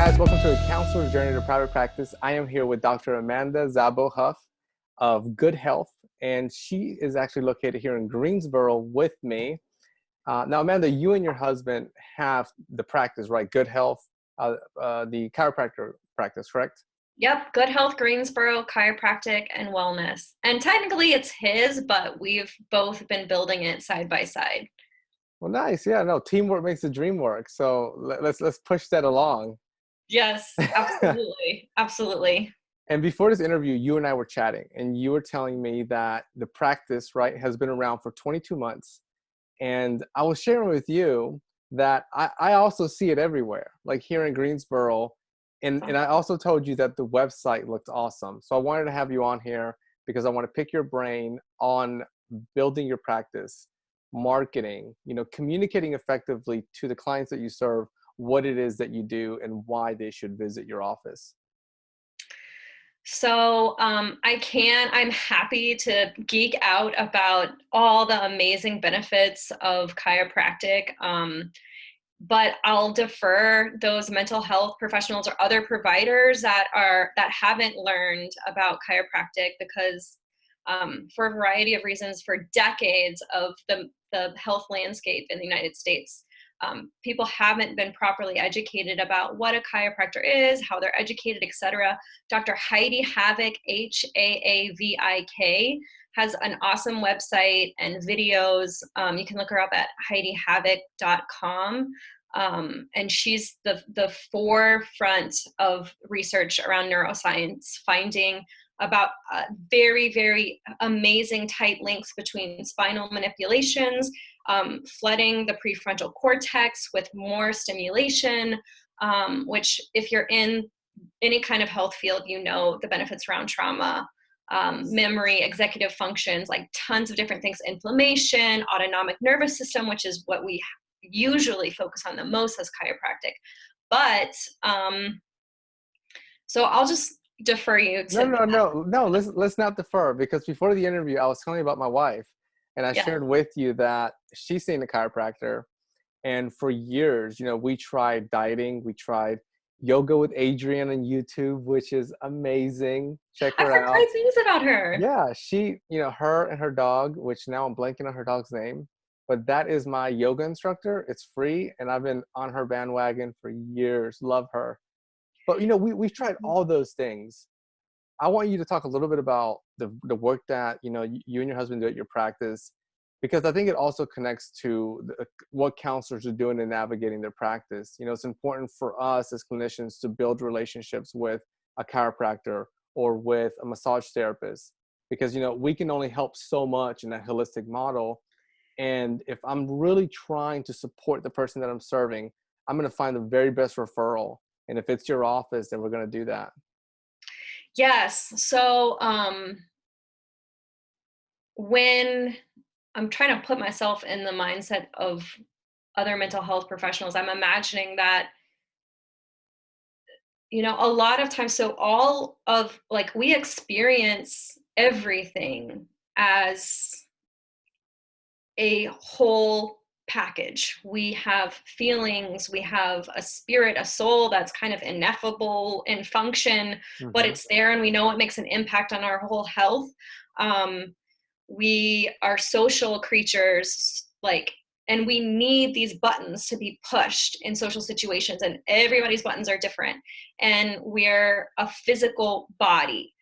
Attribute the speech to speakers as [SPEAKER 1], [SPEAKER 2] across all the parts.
[SPEAKER 1] guys, welcome to a counselor's journey to private practice. I am here with Dr. Amanda Szabo-Huff of Good Health, and she is actually located here in Greensboro with me. Now, Amanda, you and your husband have the practice, right? Good Health, the chiropractor practice, correct?
[SPEAKER 2] Yep, Good Health Greensboro Chiropractic and Wellness. And technically it's his, but we've both been building it side by side.
[SPEAKER 1] Well, nice. Yeah, no, teamwork makes the dream work. So let's push that along.
[SPEAKER 2] Yes, absolutely. Absolutely.
[SPEAKER 1] And before this interview, you and I were chatting, and you were telling me that the practice, right, has been around for 22 months. And I was sharing with you that I also see it everywhere, like here in Greensboro. And I also told you that the website looked awesome. So I wanted to have you on here because I want to pick your brain on building your practice, marketing, communicating effectively to the clients that you serve, what it is that you do and why they should visit your office.
[SPEAKER 2] So I'm happy to geek out about all the amazing benefits of chiropractic. But I'll defer those mental health professionals or other providers that haven't learned about chiropractic because for a variety of reasons, for decades of the health landscape in the United States, people haven't been properly educated about what a chiropractor is, how they're educated, etc. Dr. Heidi Havik, Haavik, has an awesome website and videos. You can look her up at HeidiHavik.com. And she's the forefront of research around neuroscience, finding about very, very amazing tight links between spinal manipulations, flooding the prefrontal cortex with more stimulation, which if you're in any kind of health field, the benefits around trauma, memory, executive functions, like tons of different things, inflammation, autonomic nervous system, which is what we usually focus on the most as chiropractic. But so I'll just defer you to
[SPEAKER 1] No. Let's not defer, because before the interview, I was telling you about my wife, and I shared with you that she's seen a chiropractor, and for years, we tried dieting, we tried yoga with Adrienne on YouTube, which is amazing. Check
[SPEAKER 2] I've
[SPEAKER 1] her
[SPEAKER 2] heard
[SPEAKER 1] out.
[SPEAKER 2] great things about her.
[SPEAKER 1] Yeah, she, her and her dog, which now I'm blanking on her dog's name, but that is my yoga instructor. It's free, and I've been on her bandwagon for years. Love her. But we've tried all those things. I want you to talk a little bit about the work that you and your husband do at your practice, because I think it also connects to what counselors are doing in navigating their practice. It's important for us as clinicians to build relationships with a chiropractor or with a massage therapist, because we can only help so much in that holistic model. And if I'm really trying to support the person that I'm serving, I'm going to find the very best referral. And if it's your office, then we're going to do that.
[SPEAKER 2] Yes. So when I'm trying to put myself in the mindset of other mental health professionals, I'm imagining that, a lot of times, so all of we experience everything as a whole package. We have feelings, we have a spirit, a soul that's kind of ineffable in function, but it's there and we know it makes an impact on our whole health. We are social creatures, and we need these buttons to be pushed in social situations, and everybody's buttons are different. And we're a physical body,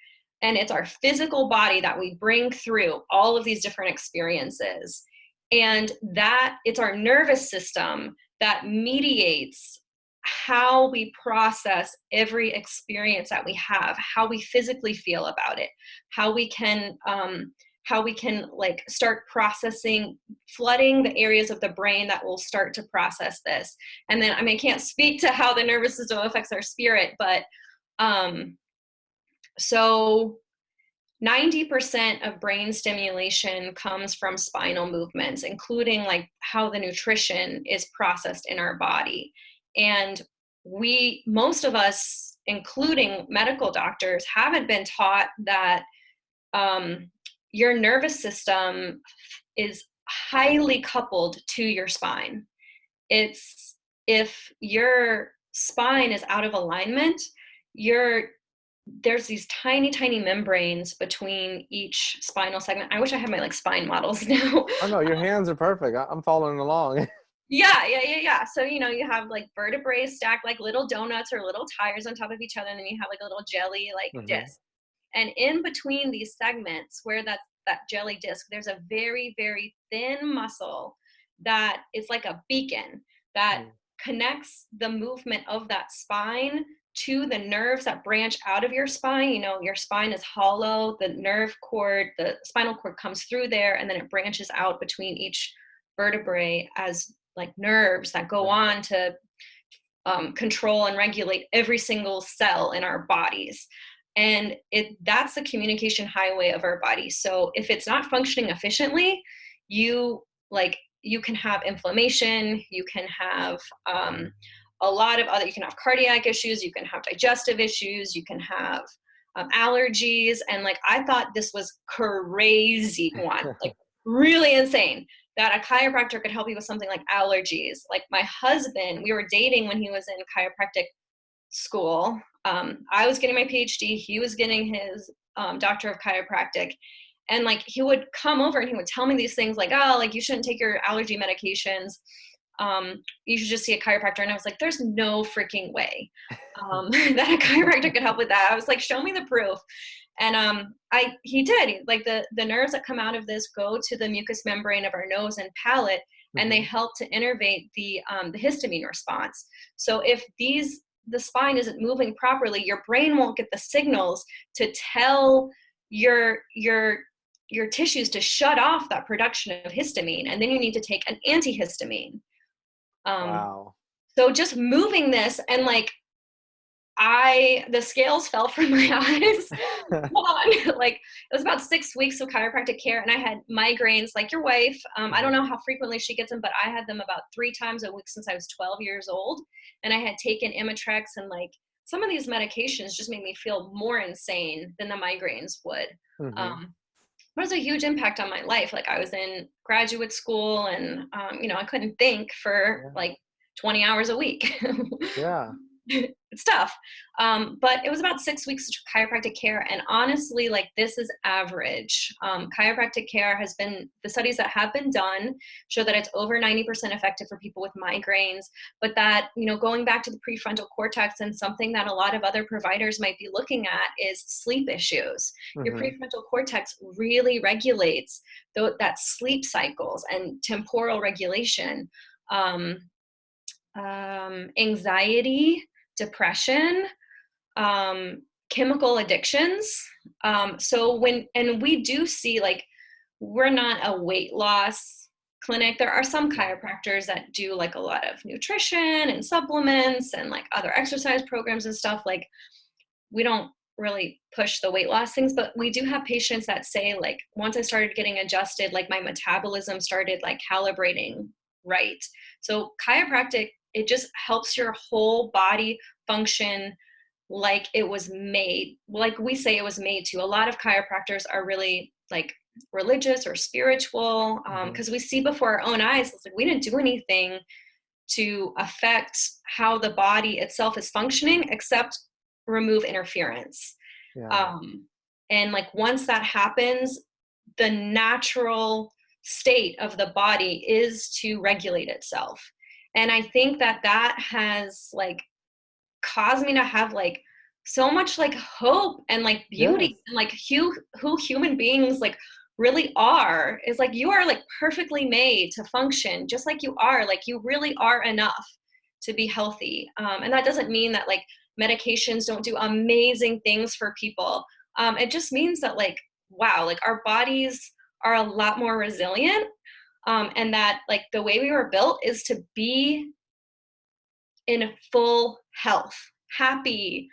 [SPEAKER 2] and it's our physical body that we bring through all of these different experiences. And that it's our nervous system that mediates how we process every experience that we have, how we physically feel about it, how we can start processing, flooding the areas of the brain that will start to process this. And then, I can't speak to how the nervous system affects our spirit, but so 90% of brain stimulation comes from spinal movements, including how the nutrition is processed in our body. And most of us, including medical doctors, haven't been taught that your nervous system is highly coupled to your spine. If your spine is out of alignment, there's these tiny, tiny membranes between each spinal segment. I wish I had my like spine models now.
[SPEAKER 1] Oh no, your hands are perfect. I'm following along.
[SPEAKER 2] Yeah. So, you have like vertebrae stacked like little donuts or little tires on top of each other, and then you have like a little jelly like
[SPEAKER 1] Hmm.
[SPEAKER 2] disc. And in between these segments, where that jelly disc, there's a very, very thin muscle that is like a beacon that connects the movement of that spine to the nerves that branch out of your spine. Your spine is hollow, the nerve cord, the spinal cord comes through there, and then it branches out between each vertebrae as like nerves that go
[SPEAKER 1] Yeah.
[SPEAKER 2] on to control and regulate every single cell in our bodies. And that's the communication highway of our body. So if it's not functioning efficiently, you you can have inflammation, you can have a lot of other, you can have cardiac issues, you can have digestive issues, you can have allergies. And like, I thought this was crazy, Juan, like really insane that a chiropractor could help you with something like allergies. Like my husband, we were dating when he was in chiropractic school. I was getting my PhD. He was getting his doctor of chiropractic. And like, he would come over and he would tell me these things like, oh, like you shouldn't take your allergy medications. You should just see a chiropractor. And I was like, there's no freaking way that a chiropractor could help with that. I was like, show me the proof. And he did. Like the nerves that come out of this go to the mucous membrane of our nose and palate, and they
[SPEAKER 1] Hmm.
[SPEAKER 2] help to innervate the histamine response. So if the spine isn't moving properly, your brain won't get the signals to tell your tissues to shut off that production of histamine, and then you need to take an antihistamine. Um,
[SPEAKER 1] Wow.
[SPEAKER 2] so just moving this, and like the scales fell from my eyes. Like it was about 6 weeks of chiropractic care, and I had migraines like your wife. I don't
[SPEAKER 1] Hmm.
[SPEAKER 2] know how frequently she gets them, but I had them about 3 times a week since I was 12 years old. And I had taken Imitrex, and like some of these medications just made me feel more insane than the migraines would.
[SPEAKER 1] Hmm.
[SPEAKER 2] Um, but it was a huge impact on my life. Like I was in graduate school, and I couldn't think for
[SPEAKER 1] Yeah.
[SPEAKER 2] like 20 hours a week.
[SPEAKER 1] Yeah.
[SPEAKER 2] It's tough. But it was about 6 weeks of chiropractic care. And honestly, like this is average. Chiropractic care the studies that have been done show that it's over 90% effective for people with migraines. But that, going back to the prefrontal cortex, and something that a lot of other providers might be looking at is sleep issues. Your
[SPEAKER 1] Hmm.
[SPEAKER 2] prefrontal cortex really regulates that sleep cycles and temporal regulation. Um, Anxiety, depression, chemical addictions. And we do see, like, we're not a weight loss clinic. There are some chiropractors that do like a lot of nutrition and supplements and like other exercise programs and stuff. Like, we don't really push the weight loss things, but we do have patients that say, like, once I started getting adjusted, like my metabolism started like calibrating right. So chiropractic, it just helps your whole body function like it was made, like we say it was made to. A lot of chiropractors are really like religious or spiritual,
[SPEAKER 1] Hmm.
[SPEAKER 2] because we see before our own eyes, it's like we didn't do anything to affect how the body itself is functioning except remove interference.
[SPEAKER 1] Yeah.
[SPEAKER 2] Um, and like once that happens, the natural state of the body is to regulate itself. And I think that has like caused me to have like so much like hope and like beauty,
[SPEAKER 1] Yes.
[SPEAKER 2] and like who human beings like really are, is like you are like perfectly made to function just like you are. Like you really are enough to be healthy. And that doesn't mean that like medications don't do amazing things for people. It just means that like, wow, like our bodies are a lot more resilient. And that like the way we were built is to be in full health, happy,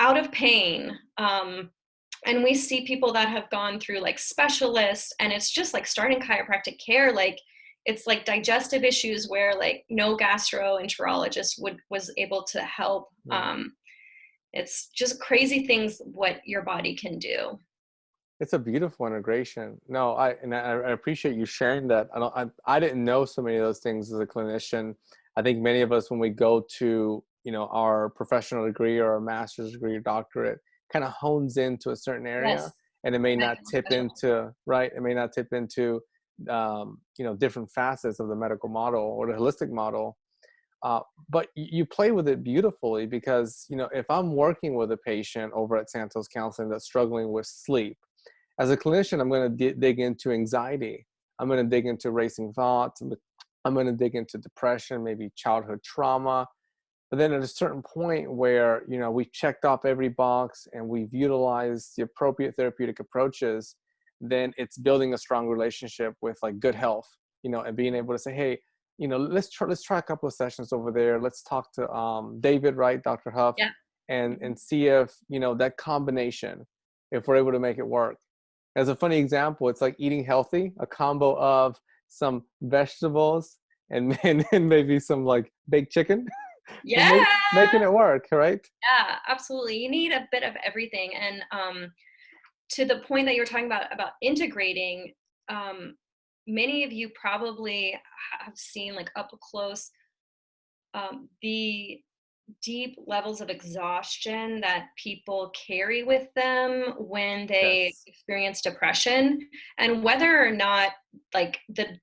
[SPEAKER 2] out of pain. And we see people that have gone through like specialists, and it's just like starting chiropractic care, like it's like digestive issues where like no gastroenterologist was able to help.
[SPEAKER 1] Yeah.
[SPEAKER 2] It's just crazy things what your body can do.
[SPEAKER 1] It's a beautiful integration. No, I appreciate you sharing that. I didn't know so many of those things as a clinician. I think many of us, when we go to our professional degree or our master's degree or doctorate kind of hones into a certain
[SPEAKER 2] Yes.
[SPEAKER 1] area, and it may not
[SPEAKER 2] Medical
[SPEAKER 1] tip
[SPEAKER 2] specialty.
[SPEAKER 1] into, right, it may not tip into different facets of the medical model or the holistic model. uh, but you play with it beautifully, because if I'm working with a patient over at Santos Counseling that's struggling with sleep, as a clinician, I'm going to dig into anxiety. I'm going to dig into racing thoughts. I'm going to dig into depression, maybe childhood trauma. But then at a certain point where, we've checked off every box and we've utilized the appropriate therapeutic approaches, then it's building a strong relationship with like good health, and being able to say, hey, let's try a couple of sessions over there. Let's talk to David, right, Dr. Huff,
[SPEAKER 2] Yeah.
[SPEAKER 1] and see if, that combination, if we're able to make it work. As a funny example, it's like eating healthy, a combo of some vegetables and maybe some like baked chicken. And
[SPEAKER 2] Yeah.
[SPEAKER 1] making it work, right?
[SPEAKER 2] Yeah, absolutely. You need a bit of everything. And to the point that you were talking about integrating, many of you probably have seen like up close the deep levels of exhaustion that people carry with them when they
[SPEAKER 1] Yes.
[SPEAKER 2] experience depression, and whether or not like the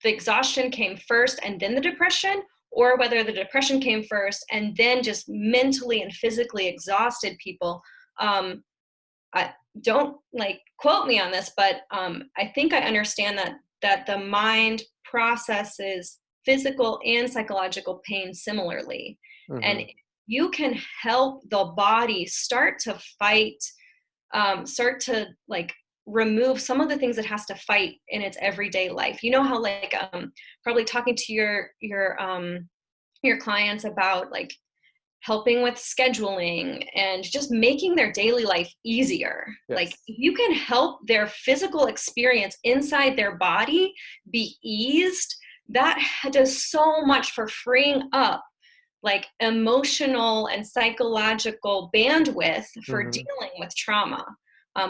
[SPEAKER 2] exhaustion came first and then the depression, or whether the depression came first and then just mentally and physically exhausted people. I don't like quote me on this, but I think I understand that the mind processes physical and psychological pain similarly, and
[SPEAKER 1] Hmm.
[SPEAKER 2] you can help the body start to fight, start to like remove some of the things it has to fight in its everyday life. You know how like probably talking to your clients about like helping with scheduling and just making their daily life easier. Like,
[SPEAKER 1] Yes.
[SPEAKER 2] if you can help their physical experience inside their body be eased, that does so much for freeing up like emotional and psychological bandwidth for
[SPEAKER 1] Hmm.
[SPEAKER 2] dealing with trauma.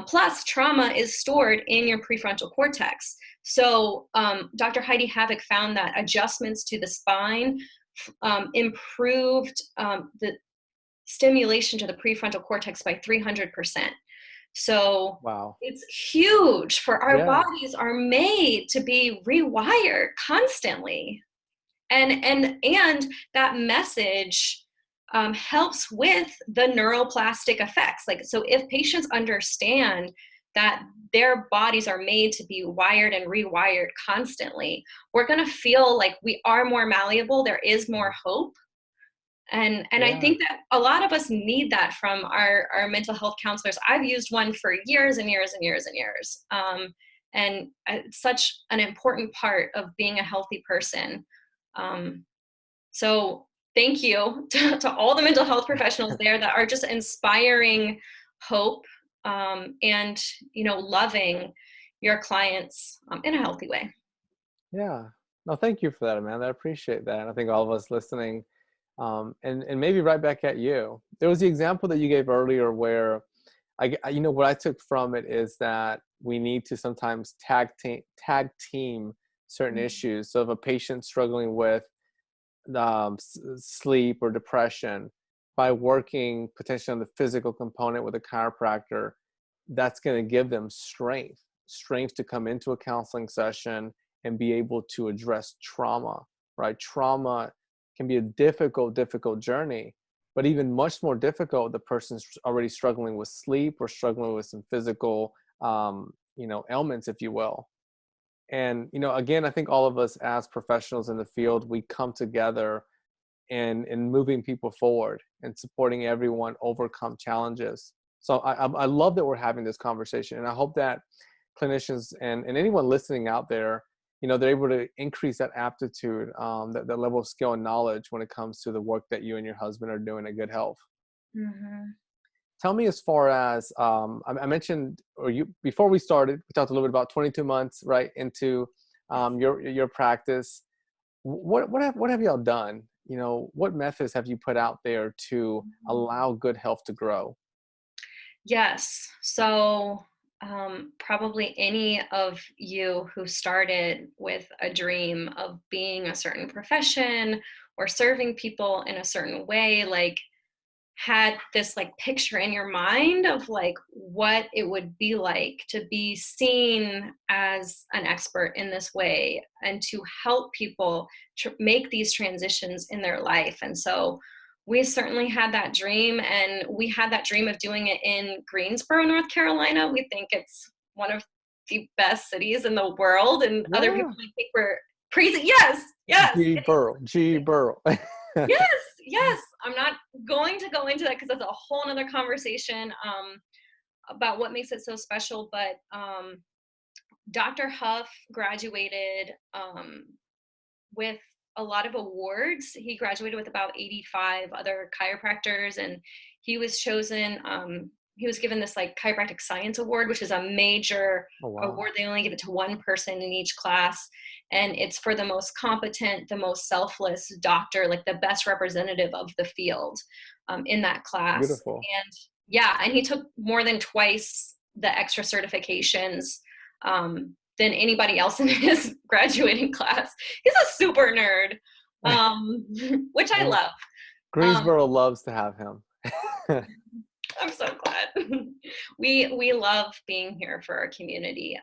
[SPEAKER 2] Plus, trauma is stored in your prefrontal cortex. So, Dr. Heidi Havoc found that adjustments to the spine improved the stimulation to the prefrontal cortex by 300%. So
[SPEAKER 1] Wow.
[SPEAKER 2] it's huge, for our
[SPEAKER 1] Yeah.
[SPEAKER 2] bodies are made to be rewired constantly. And that message helps with the neuroplastic effects. Like, so if patients understand that their bodies are made to be wired and rewired constantly, we're going to feel like we are more malleable. There is more hope. And I
[SPEAKER 1] Yeah.
[SPEAKER 2] think that a lot of us need that from our mental health counselors. I've used one for years and years and years and years. And it's such an important part of being a healthy person. Um, so thank you to all the mental health professionals there that are just inspiring hope, and loving your clients in a healthy way.
[SPEAKER 1] Yeah. No, thank you for that, Amanda. I appreciate that. I think all of us listening, and maybe right back at you. There was the example that you gave earlier where what I took from it is that we need to sometimes tag team certain issues. So if a patient's struggling with sleep or depression, by working potentially on the physical component with a chiropractor, that's going to give them strength to come into a counseling session and be able to address trauma, right? Trauma can be a difficult journey, but even much more difficult, the person's already struggling with sleep or struggling with some physical, ailments, if you will. And, again, I think all of us as professionals in the field, we come together and moving people forward and supporting everyone overcome challenges. So I love that we're having this conversation, and I hope that clinicians and anyone listening out there, they're able to increase that aptitude, that level of skill and knowledge when it comes to the work that you and your husband are doing at Good Health.
[SPEAKER 2] Mhm.
[SPEAKER 1] Tell me, as far as I mentioned, or you before we started, we talked a little bit about 22 months right into your practice. What have y'all done? What methods have you put out there to allow good health to grow?
[SPEAKER 2] Yes. So, probably any of you who started with a dream of being a certain profession or serving people in a certain way, like had this like picture in your mind of like what it would be like to be seen as an expert in this way and to help people make these transitions in their life. And so we certainly had that dream, and we had that dream of doing it in Greensboro, North Carolina. We think it's one of the best cities in the world, and other people
[SPEAKER 1] Yeah.
[SPEAKER 2] might think we're crazy. Yes, yes.
[SPEAKER 1] G Burrow. G Burrow.
[SPEAKER 2] Yes, yes. I'm not going to go into that because that's a whole nother conversation about what makes it so special. But Dr. Huff graduated with a lot of awards. He graduated with about 85 other chiropractors, and he was chosen. He was given this like chiropractic science award, which is a major
[SPEAKER 1] Oh, wow.
[SPEAKER 2] award. They only give it to one person in each class, and it's for the most competent, the most selfless doctor, like the best representative of the field in that class.
[SPEAKER 1] Beautiful.
[SPEAKER 2] And yeah, and he took more than twice the extra certifications than anybody else in his graduating class. He's a super nerd, which I
[SPEAKER 1] Well,
[SPEAKER 2] love.
[SPEAKER 1] Greensboro loves to have him.
[SPEAKER 2] I'm so glad. We love being here for our community.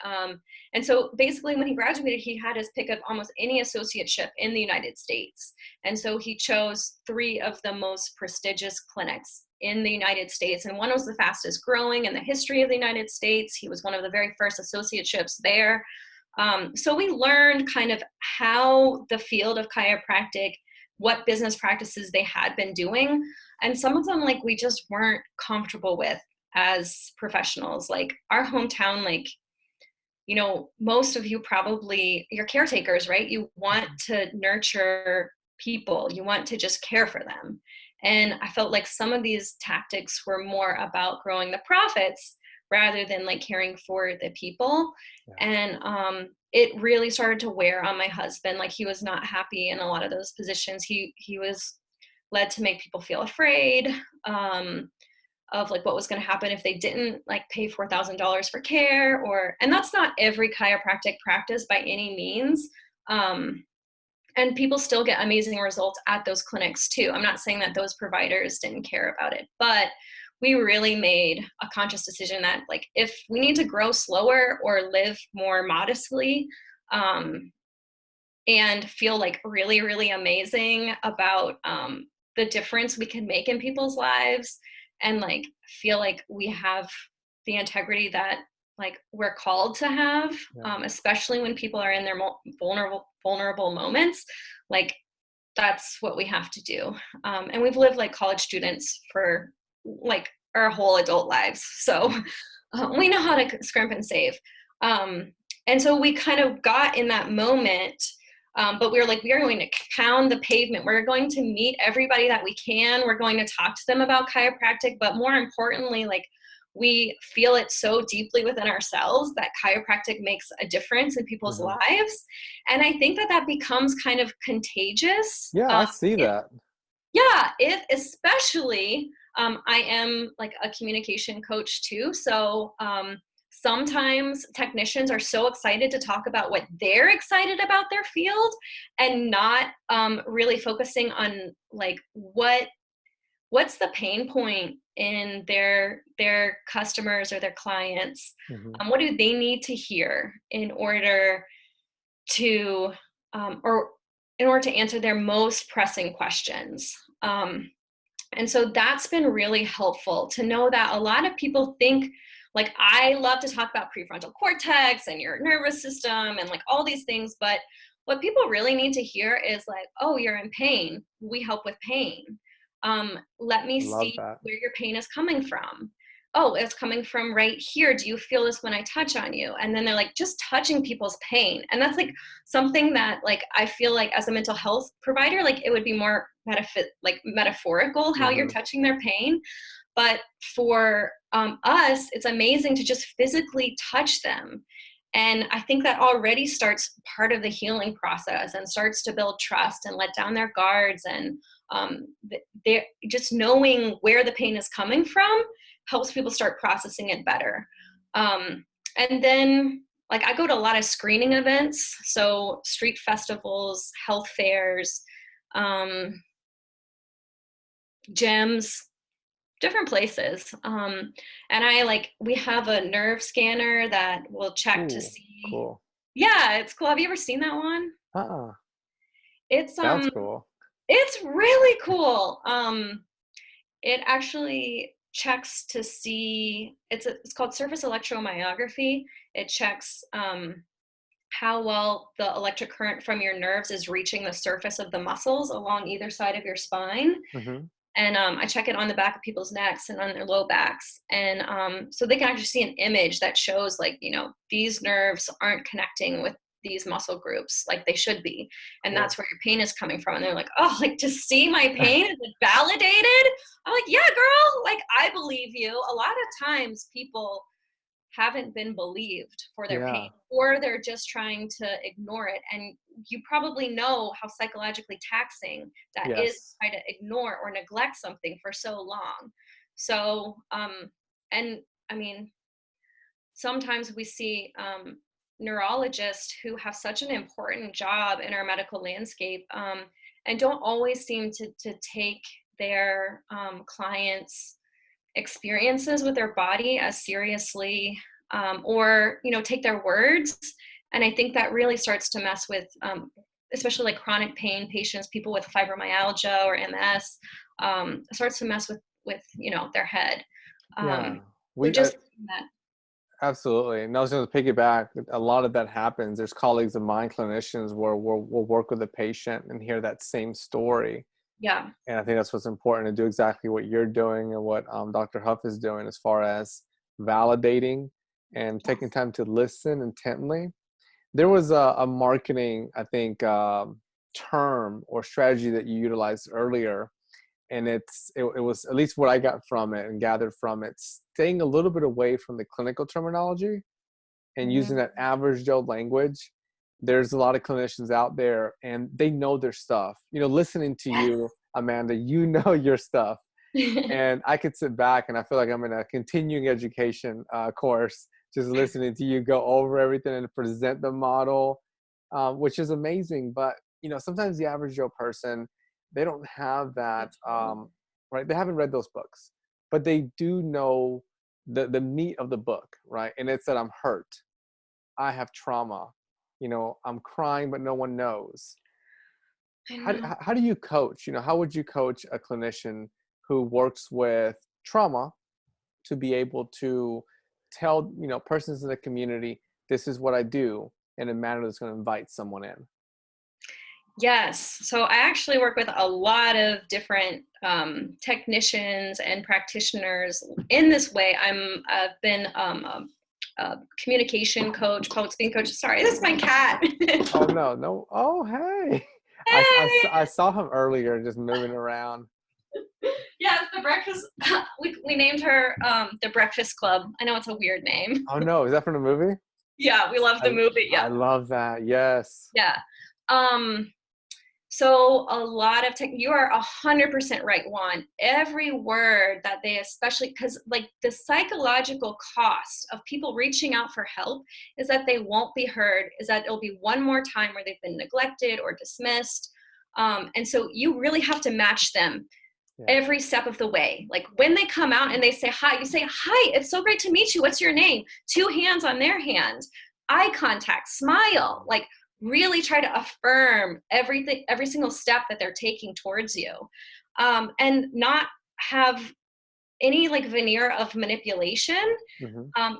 [SPEAKER 2] And so basically when he graduated, he had his pick of almost any associateship in the United States. And so he chose 3 of the most prestigious clinics in the United States. And one was the fastest growing in the history of the United States. He was one of the very first associateships there. So we learned kind of how the field of chiropractic, what business practices they had been doing. And some of them, like, we just weren't comfortable with as professionals. Like our hometown, like, you know, most of you probably, you're caretakers, right? You want to nurture people. You want to just care for them. And I felt like some of these tactics were more about growing the profits rather than like caring for the people.
[SPEAKER 1] Yeah.
[SPEAKER 2] And it really started to wear on my husband. Like he was not happy in a lot of those positions. He was led to make people feel afraid of like what was going to happen if they didn't like pay $4,000 for care, or, and that's not every chiropractic practice by any means. And people still get amazing results at those clinics too. I'm not saying that those providers didn't care about it, but we really made a conscious decision that like if we need to grow slower or live more modestly, and feel like really, really amazing about the difference we can make in people's lives, and like feel like we have the integrity that like we're called to have, especially when people are in their vulnerable moments. Like that's what we have to do. And we've lived like college students for like our whole adult lives. So we know how to scrimp and save. And so we kind of got in that moment. But we were like, we are going to pound the pavement. We're going to meet everybody that we can. We're going to talk to them about chiropractic. But more importantly, like we feel it so deeply within ourselves that chiropractic makes a difference in people's lives. And I think that that becomes kind of contagious.
[SPEAKER 1] Yeah, I see that.
[SPEAKER 2] Yeah, if especially I am like a communication coach too. So sometimes technicians are so excited to talk about what they're excited about their field and not really focusing on like what's the pain point in their customers or their clients. What do they need to hear in order to or in order to answer their most pressing questions. And so that's been really helpful to know that a lot of people think, like, I love to talk about prefrontal cortex and your nervous system and like all these things, but what people really need to hear is like, oh, you're in pain. We help with pain. Let me
[SPEAKER 1] Love
[SPEAKER 2] see
[SPEAKER 1] that.
[SPEAKER 2] where your pain is coming from. Oh, it's coming from right here. Do you feel this when I touch on you? And then they're like, just touching people's pain. And that's like something that like, I feel like as a mental health provider, like it would be more metaphorical how you're touching their pain. But for us, it's amazing to just physically touch them. And I think that already starts part of the healing process and starts to build trust and let down their guards. And they're just knowing where the pain is coming from helps people start processing it better. And then like I go to a lot of screening events, so street festivals, health fairs, um, gyms, different places. And we have a nerve scanner that will check to
[SPEAKER 1] Ooh,
[SPEAKER 2] see.
[SPEAKER 1] cool.
[SPEAKER 2] Yeah, it's cool. Have you ever seen that one?
[SPEAKER 1] Uh-uh.
[SPEAKER 2] It's
[SPEAKER 1] Sounds cool.
[SPEAKER 2] it's really cool. It actually checks to see, it's called surface electromyography. It checks how well the electric current from your nerves is reaching the surface of the muscles along either side of your spine.
[SPEAKER 1] Mm-hmm.
[SPEAKER 2] And I check it on the back of people's necks and on their low backs. And so they can actually see an image that shows, like, these nerves aren't connecting with these muscle groups like they should be. And
[SPEAKER 1] Cool.
[SPEAKER 2] that's where your pain is coming from. And they're like, oh, like, to see my pain, is it validated? I'm like, yeah, girl, like, I believe you. A lot of times people haven't been believed for their pain,
[SPEAKER 1] Yeah.
[SPEAKER 2] or they're just trying to ignore it. And you probably know how psychologically taxing that is to
[SPEAKER 1] Yes.
[SPEAKER 2] try to ignore or neglect something for so long. So and I mean, sometimes we see neurologists who have such an important job in our medical landscape, and don't always seem to take their clients' experiences with their body as seriously, or take their words. And I think that really starts to mess with, especially like chronic pain patients, people with fibromyalgia or MS, starts to mess with their head.
[SPEAKER 1] Yeah.
[SPEAKER 2] So
[SPEAKER 1] We
[SPEAKER 2] just that.
[SPEAKER 1] Absolutely. And I was going to piggyback. A lot of that happens. There's colleagues of mine, clinicians, where we'll work with a patient and hear that same story.
[SPEAKER 2] Yeah.
[SPEAKER 1] And I think that's what's important, to do exactly what you're doing and what Dr. Huff is doing, as far as validating and taking
[SPEAKER 2] Yes.
[SPEAKER 1] time to listen intently. There was a marketing, I think, term or strategy that you utilized earlier. And it was, at least what I got from it and gathered from it, staying a little bit away from the clinical terminology and using
[SPEAKER 2] Mhm.
[SPEAKER 1] that average Joe language. There's a lot of clinicians out there and they know their stuff. Listening to you, Amanda, your stuff.
[SPEAKER 2] Yes.
[SPEAKER 1] And I could sit back and I feel like I'm in a continuing education course, just listening to you go over everything and present the model, which is amazing. But, sometimes the average Joe person, they don't have that, right? They haven't read those books, but they do know the meat of the book, right? And it's that I'm hurt. I have trauma. I'm crying, but no one knows.
[SPEAKER 2] I
[SPEAKER 1] how,
[SPEAKER 2] know.
[SPEAKER 1] how do you coach? How would you coach a clinician who works with trauma to be able to tell, persons in the community, this is what I do, in a manner that's going to invite someone in?
[SPEAKER 2] Yes. So I actually work with a lot of different technicians and practitioners in this way. I've been a communication coach, public speaking coach. Sorry, this is my cat.
[SPEAKER 1] Oh, no, no. Oh, hey. I
[SPEAKER 2] Hey!
[SPEAKER 1] saw him earlier just moving around.
[SPEAKER 2] Yes, the breakfast. We named her the Breakfast Club. I know it's a weird name.
[SPEAKER 1] Oh, no. Is that from the movie?
[SPEAKER 2] Yeah, we love
[SPEAKER 1] I,
[SPEAKER 2] the movie.
[SPEAKER 1] I
[SPEAKER 2] Yeah,
[SPEAKER 1] love that. Yes.
[SPEAKER 2] yeah. Um, So a lot of you are 100% right, Juan. Every word that they, especially because like the psychological cost of people reaching out for help is that they won't be heard, is that it'll be one more time where they've been neglected or dismissed. And so you really have to match them
[SPEAKER 1] Yeah.
[SPEAKER 2] every step of the way. Like when they come out and they say hi, you say, hi, it's so great to meet you. What's your name? Two hands on their hand, eye contact, smile, like really try to affirm everything, every single step that they're taking towards you. And not have any like veneer of manipulation,
[SPEAKER 1] Hmm.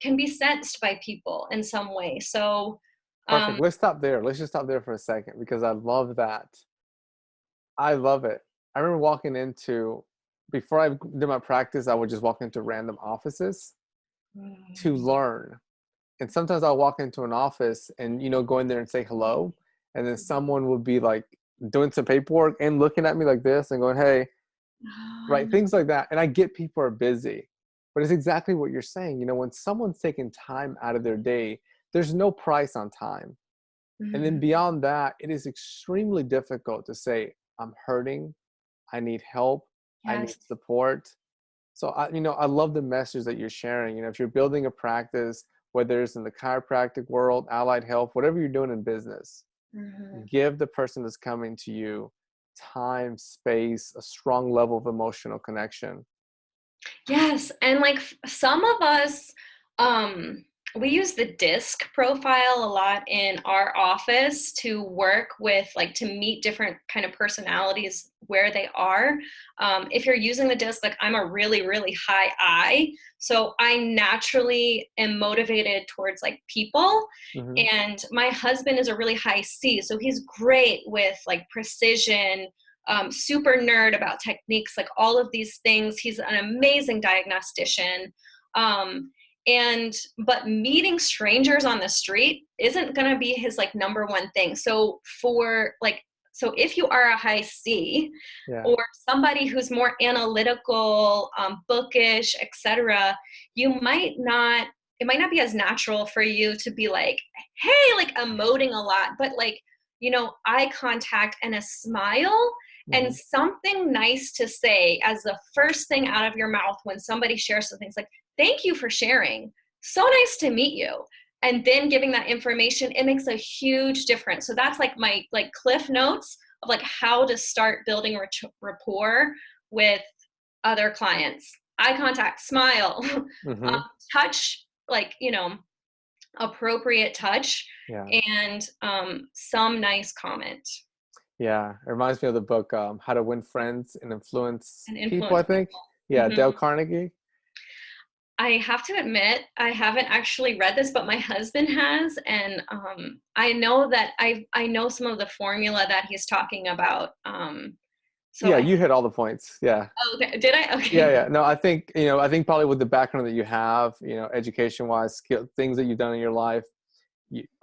[SPEAKER 2] can be sensed by people in some way. So
[SPEAKER 1] Perfect.
[SPEAKER 2] um,
[SPEAKER 1] Let's stop there. Let's just stop there for a second, because I love that. I love it. I remember walking into, before I did my practice, I would just walk into random offices to learn. And sometimes I'll walk into an office and, go in there and say hello. And then someone would be like doing some paperwork and looking at me like this and going, hey, right? Things like that. And I get people are busy, but it's exactly what you're saying. When someone's taking time out of their day, there's no price on time. And then beyond that, it is extremely difficult to say, I'm hurting. I need help. I need
[SPEAKER 2] yes.
[SPEAKER 1] support. So I love the message that you're sharing. If you're building a practice, whether it's in the chiropractic world, allied health, whatever you're doing in business,
[SPEAKER 2] Mhm.
[SPEAKER 1] give the person that's coming to you time, space, a strong level of emotional connection.
[SPEAKER 2] Yes, and like some of us, um, we use the DISC profile a lot in our office to work with, like, to meet different kind of personalities where they are. If you're using the DISC, like I'm a really, really high I, so I naturally am motivated towards like people.
[SPEAKER 1] Hmm.
[SPEAKER 2] And my husband is a really high C, so he's great with like precision, super nerd about techniques, like all of these things. He's an amazing diagnostician. Um, but meeting strangers on the street isn't going to be his like number one thing. So if you are a high C
[SPEAKER 1] Yeah.
[SPEAKER 2] or somebody who's more analytical, bookish, etc., it might not be as natural for you to be like, hey, like emoting a lot, but like, eye contact and a smile and
[SPEAKER 1] Hmm.
[SPEAKER 2] something nice to say as the first thing out of your mouth when somebody shares something. It's like, thank you for sharing. So nice to meet you. And then giving that information, it makes a huge difference. So that's like my like cliff notes of like how to start building rapport with other clients. Eye contact, smile,
[SPEAKER 1] Hmm.
[SPEAKER 2] touch, like, appropriate touch,
[SPEAKER 1] Yeah.
[SPEAKER 2] and some nice comment
[SPEAKER 1] Yeah. It reminds me of the book, How to Win Friends and Influence
[SPEAKER 2] and
[SPEAKER 1] People, I
[SPEAKER 2] influence
[SPEAKER 1] think.
[SPEAKER 2] people.
[SPEAKER 1] Yeah. Dale Carnegie.
[SPEAKER 2] I have to admit, I haven't actually read this, but my husband has, and I know that I know some of the formula that he's talking about. So
[SPEAKER 1] Yeah.
[SPEAKER 2] I
[SPEAKER 1] You hit all the points. Yeah.
[SPEAKER 2] oh, okay. Did I?
[SPEAKER 1] Yeah,
[SPEAKER 2] Okay.
[SPEAKER 1] yeah. No, I think probably with the background that you have, education wise, skill, things that you've done in your life,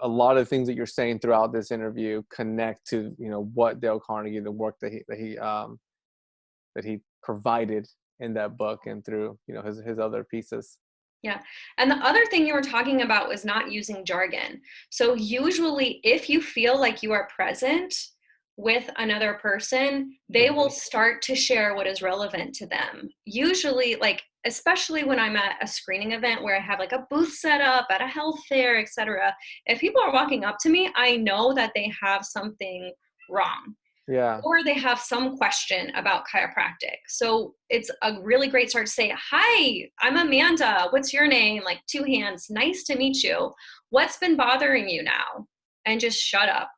[SPEAKER 1] a lot of things that you're saying throughout this interview connect to, what Dale Carnegie, the work that he provided in that book and through, his other pieces.
[SPEAKER 2] Yeah. And the other thing you were talking about was not using jargon. So usually if you feel like you are present with another person, they will
[SPEAKER 1] Hmm.
[SPEAKER 2] start to share what is relevant to them. Usually, like, especially when I'm at a screening event where I have like a booth set up at a health fair, etc. If people are walking up to me, I know that they have something wrong
[SPEAKER 1] Yeah.
[SPEAKER 2] or they have some question about chiropractic. So it's a really great start to say, hi, I'm Amanda. What's your name? Like, two hands. Nice to meet you. What's been bothering you now? And just shut up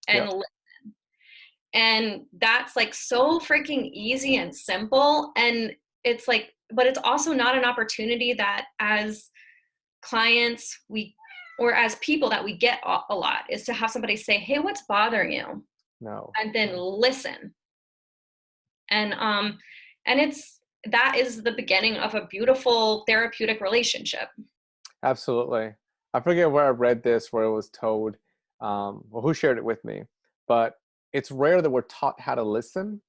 [SPEAKER 2] and
[SPEAKER 1] Yep.
[SPEAKER 2] listen. And that's like so freaking easy and simple. And it's like, but it's also not an opportunity that as clients, or as people that we get a lot, is to have somebody say, hey, what's bothering you?
[SPEAKER 1] No.
[SPEAKER 2] And then listen. And it's that is the beginning of a beautiful therapeutic relationship.
[SPEAKER 1] Absolutely. I forget where I read this, where it was told, well, who shared it with me, but it's rare that we're taught how to listen.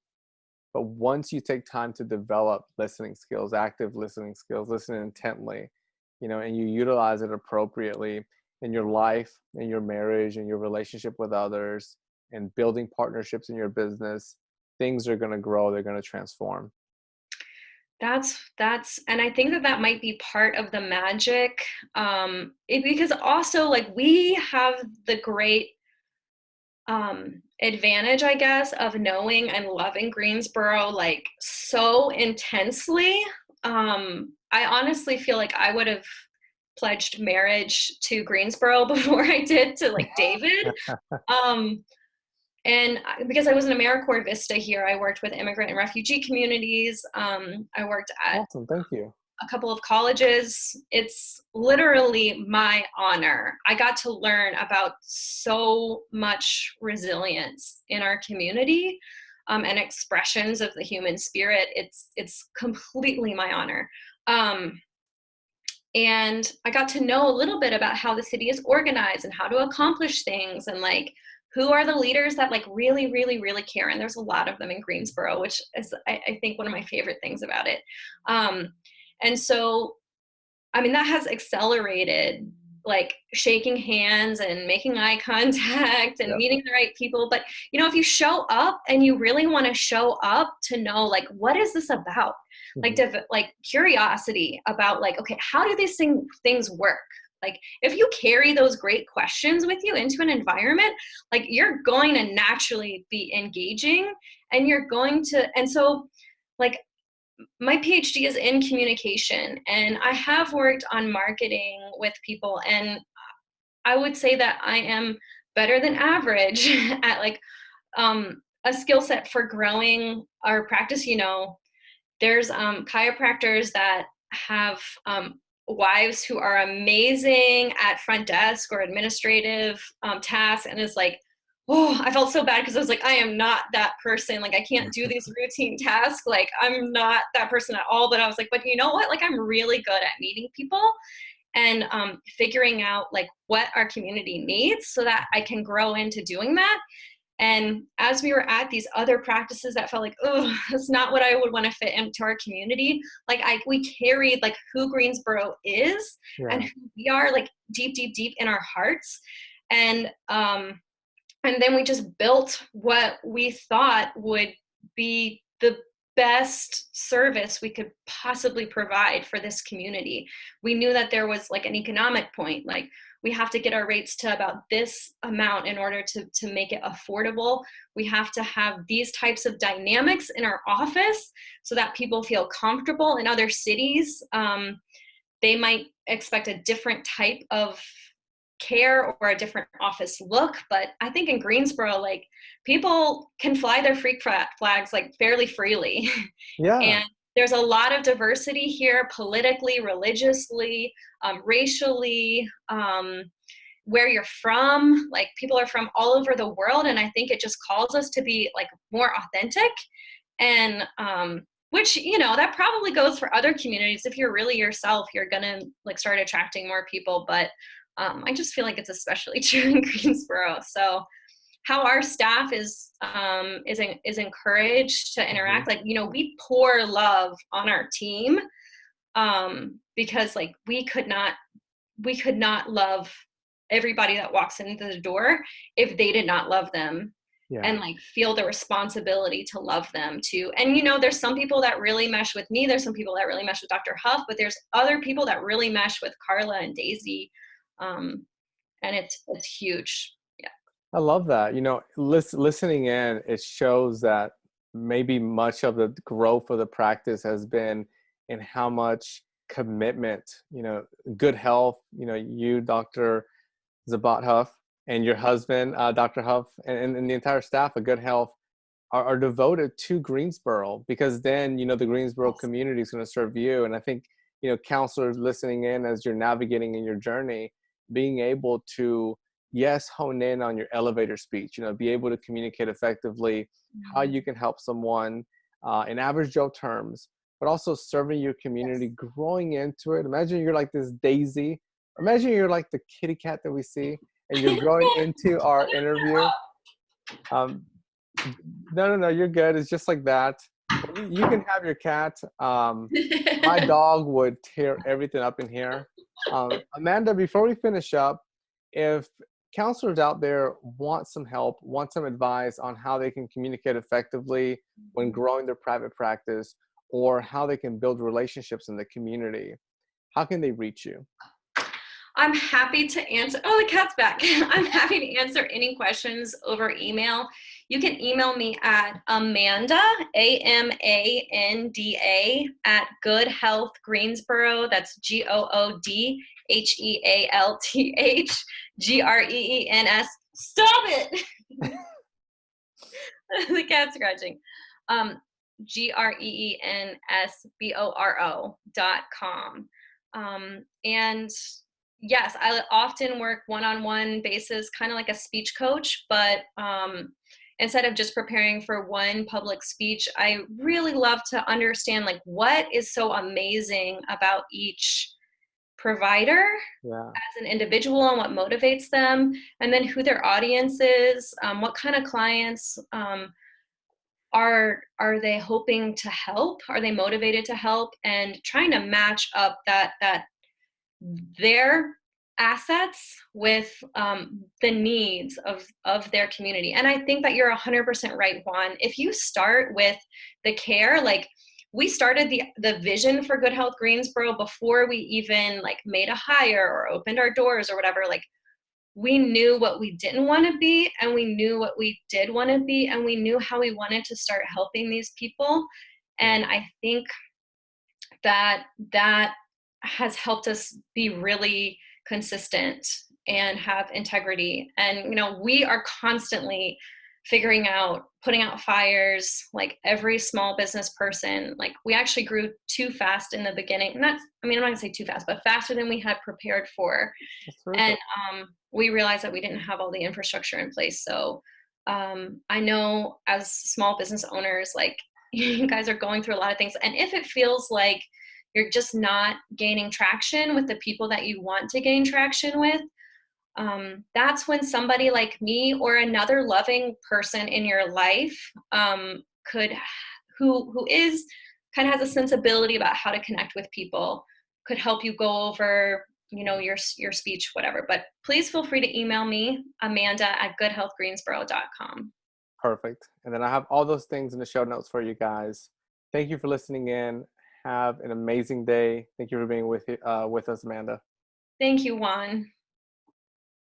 [SPEAKER 1] But once you take time to develop listening skills, active listening skills, listening intently, and you utilize it appropriately in your life, in your marriage, in your relationship with others, and building partnerships in your business, things are going to grow. They're going to transform.
[SPEAKER 2] That's and I think that that might be part of the magic, because also like we have the great advantage, I guess, of knowing and loving Greensboro like so intensely. I honestly feel like I would have pledged marriage to Greensboro before I did to like David. Um, and because I was an AmeriCorps Vista here, I worked with immigrant and refugee communities. I worked at
[SPEAKER 1] Awesome. Thank you.
[SPEAKER 2] a couple of colleges. It's literally my honor. I got to learn about so much resilience in our community, and expressions of the human spirit. It's completely my honor. Um, and I got to know a little bit about how the city is organized and how to accomplish things, and like who are the leaders that like really, really, really care. And there's a lot of them in Greensboro, which is I think one of my favorite things about it. Um, and so, I mean, that has accelerated like shaking hands and making eye contact and
[SPEAKER 1] Yep.
[SPEAKER 2] meeting the right people. But, if you show up and you really want to show up to know, like, what is this about? Like,
[SPEAKER 1] Hmm.
[SPEAKER 2] like curiosity about like, okay, how do these things work? Like if you carry those great questions with you into an environment, like you're going to naturally be engaging, and and so like my PhD is in communication, and I have worked on marketing with people, and I would say that I am better than average at like a skill set for growing our practice. There's chiropractors that have wives who are amazing at front desk or administrative tasks, and it's like, oh, I felt so bad because I was like, I am not that person. Like I can't do these routine tasks. Like I'm not that person at all. But I was like, but you know what? Like I'm really good at meeting people and figuring out like what our community needs so that I can grow into doing that. And as we were at these other practices that felt like, oh, that's not what I would want to fit into our community. Like we carried like who Greensboro is and who we are, like deep, deep, deep in our hearts. And then we just built what we thought would be the best service we could possibly provide for this community. We knew that there was like an economic point, like we have to get our rates to about this amount in order to make it affordable. We have to have these types of dynamics in our office so that people feel comfortable. In other cities, they might expect a different type of care or a different office look, but I think in Greensboro, like people can fly their freak flags like fairly freely.
[SPEAKER 1] Yeah.
[SPEAKER 2] And there's a lot of diversity here, politically, religiously, racially, where you're from. Like people are from all over the world, and I think it just calls us to be like more authentic. And which, that probably goes for other communities. If you're really yourself, you're gonna like start attracting more people. But I just feel like it's especially true in Greensboro. So how our staff is encouraged to interact, like, we pour love on our team because like we could not love everybody that walks into the door if they did not love them. Yeah. And like feel the responsibility to love them too. And there's some people that really mesh with me. There's some people that really mesh with Dr. Huff, but there's other people that really mesh with Carla and Daisy. And it's huge. Yeah.
[SPEAKER 1] I love that. Listening in, it shows that maybe much of the growth of the practice has been in how much commitment, good health, you, Dr. Szabo-Huff, and your husband, Dr. Huff, and the entire staff of Good Health are devoted to Greensboro, because then, the Greensboro community is going to serve you. And I think, counselors listening in as you're navigating in your journey, being able to, yes, hone in on your elevator speech, be able to communicate effectively, how you can help someone in average Joe terms, but also serving your community, growing into it. Imagine you're like this Daisy. Imagine you're like the kitty cat that we see, and you're growing into our interview. No, you're good. It's just like that. You can have your cat. My dog would tear everything up in here. Amanda, before we finish up, if counselors out there want some help, want some advice on how they can communicate effectively when growing their private practice, or how they can build relationships in the community, how can they reach you?
[SPEAKER 2] I'm happy to answer. Oh, the cat's back. I'm happy to answer any questions over email. You can email me at Amanda, AMANDA, at Good Health Greensboro. That's GOODHEALTHGREENS. Stop it. The cat's scratching. GREENSBORO.com. And yes, I often work one-on-one basis, kind of like a speech coach, but instead of just preparing for one public speech, I really love to understand like what is so amazing about each provider as an individual and what motivates them, and then who their audience is, what kind of clients are they hoping to help, are they motivated to help, and trying to match up that their assets with the needs of their community. And I think that you're 100% right, Juan. If you start with the care, like we started the vision for Good Health Greensboro before we even like made a hire or opened our doors or whatever. Like, we knew what we didn't want to be, and we knew what we did want to be, and we knew how we wanted to start helping these people. And I think that has helped us be really consistent and have integrity. And, we are constantly figuring out, putting out fires, like every small business person. Like, we actually grew too fast in the beginning. I'm not gonna say too fast, but faster than we had prepared for. And we realized that we didn't have all the infrastructure in place. So I know as small business owners, like, you guys are going through a lot of things. And if it feels like you're just not gaining traction with the people that you want to gain traction with, that's when somebody like me or another loving person in your life who is kind of has a sensibility about how to connect with people, could help you go over your speech, whatever. But please feel free to email me, Amanda@goodhealthgreensboro.com.
[SPEAKER 1] Perfect. And then I have all those things in the show notes for you guys. Thank you for listening in. Have an amazing day. Thank you for being with us, Amanda.
[SPEAKER 2] Thank you, Juan.